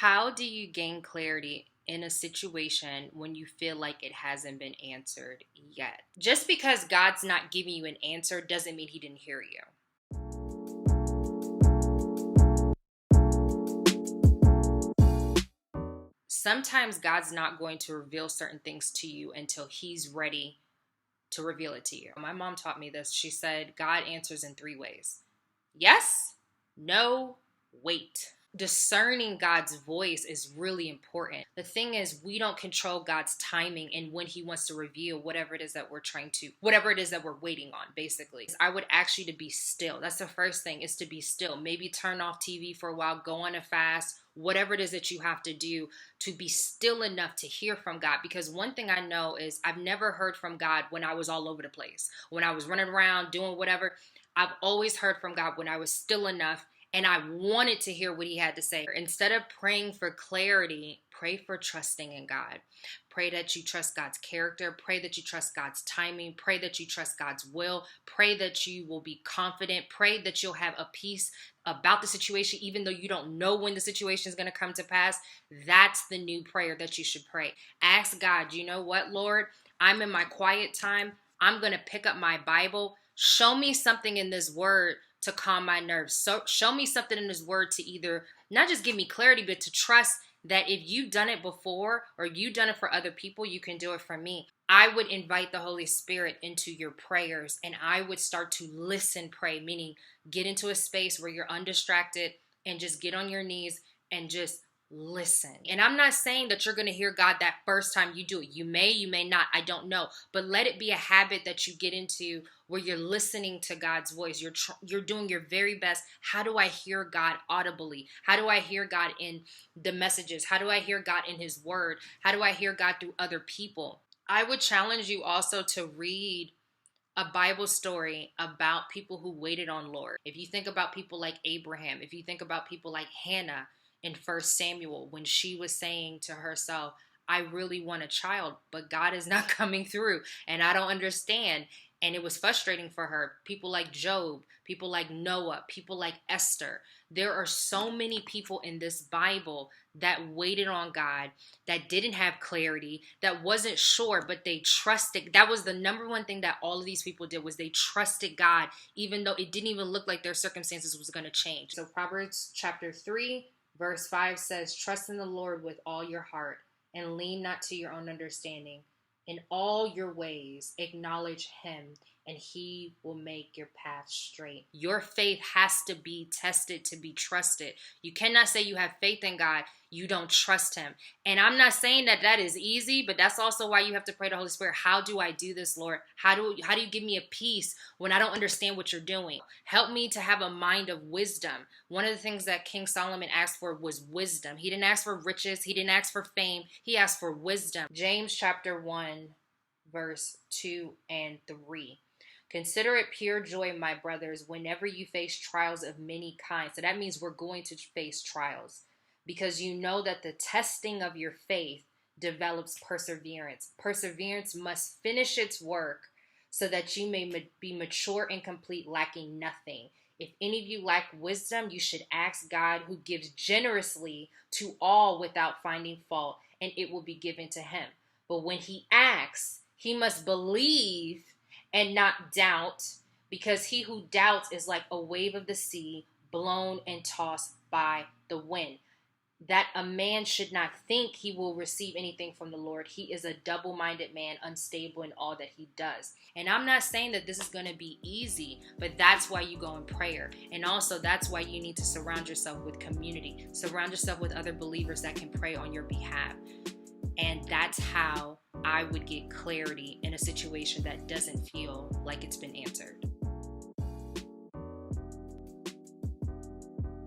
How do you gain clarity in a situation when you feel like it hasn't been answered yet? Just because God's not giving you an answer doesn't mean he didn't hear you. Sometimes God's not going to reveal certain things to you until he's ready to reveal it to you. My mom taught me this. She said, God answers in 3 ways. Yes, no, wait. Discerning God's voice is really important. The thing is, we don't control God's timing and when he wants to reveal whatever it is that whatever it is that we're waiting on, basically. I would ask you to be still. That's the first thing, is to be still. Maybe turn off TV for a while, go on a fast, whatever it is that you have to do to be still enough to hear from God. Because one thing I know is I've never heard from God when I was all over the place. When I was running around doing whatever, I've always heard from God when I was still enough and I wanted to hear what he had to say. Instead of praying for clarity, pray for trusting in God. Pray that you trust God's character. Pray that you trust God's timing. Pray that you trust God's will. Pray that you will be confident. Pray that you'll have a peace about the situation, even though you don't know when the situation is going to come to pass. That's the new prayer that you should pray. Ask God, you know what, Lord? I'm in my quiet time. I'm going to pick up my Bible. Show me something in this word to calm my nerves. So show me something in this word to either not just give me clarity, but to trust that if you've done it before or you've done it for other people, you can do it for me. I would invite the Holy Spirit into your prayers and I would start to listen, pray, meaning get into a space where you're undistracted and just get on your knees and just listen. And I'm not saying that you're going to hear God that first time you do it. You may not. I don't know. But let it be a habit that you get into where you're listening to God's voice. You're doing your very best. How do I hear God audibly? How do I hear God in the messages? How do I hear God in his word? How do I hear God through other people? I would challenge you also to read a Bible story about people who waited on Lord. If you think about people like Abraham, if you think about people like Hannah in 1 Samuel, when she was saying to herself, I really want a child, but God is not coming through and I don't understand. And it was frustrating for her. People like Job, people like Noah, people like Esther. There are so many people in this Bible that waited on God, that didn't have clarity, that wasn't sure, but they trusted. That was the number one thing that all of these people did, was they trusted God, even though it didn't even look like their circumstances was going to change. So Proverbs chapter 3, verse 5 says, trust in the Lord with all your heart and lean not to your own understanding. In all your ways, acknowledge him, and he will make your path straight. Your faith has to be tested to be trusted. You cannot say you have faith in God, you don't trust him. And I'm not saying that that is easy, but that's also why you have to pray to the Holy Spirit. How do I do this, Lord? How do you give me a peace when I don't understand what you're doing? Help me to have a mind of wisdom. One of the things that King Solomon asked for was wisdom. He didn't ask for riches. He didn't ask for fame. He asked for wisdom. James chapter 1, verse 2 and 3. Consider it pure joy, my brothers, whenever you face trials of many kinds. So that means we're going to face trials, because you know that the testing of your faith develops perseverance. Perseverance must finish its work so that you may be mature and complete, lacking nothing. If any of you lack wisdom, you should ask God, who gives generously to all without finding fault, and it will be given to him. But when he asks, he must believe and not doubt, because he who doubts is like a wave of the sea, blown and tossed by the wind. That a man should not think he will receive anything from the Lord. He is a double-minded man, unstable in all that he does. And I'm not saying that this is going to be easy, but that's why you go in prayer. And also that's why you need to surround yourself with community. Surround yourself with other believers that can pray on your behalf. And that's how I would get clarity in a situation that doesn't feel like it's been answered.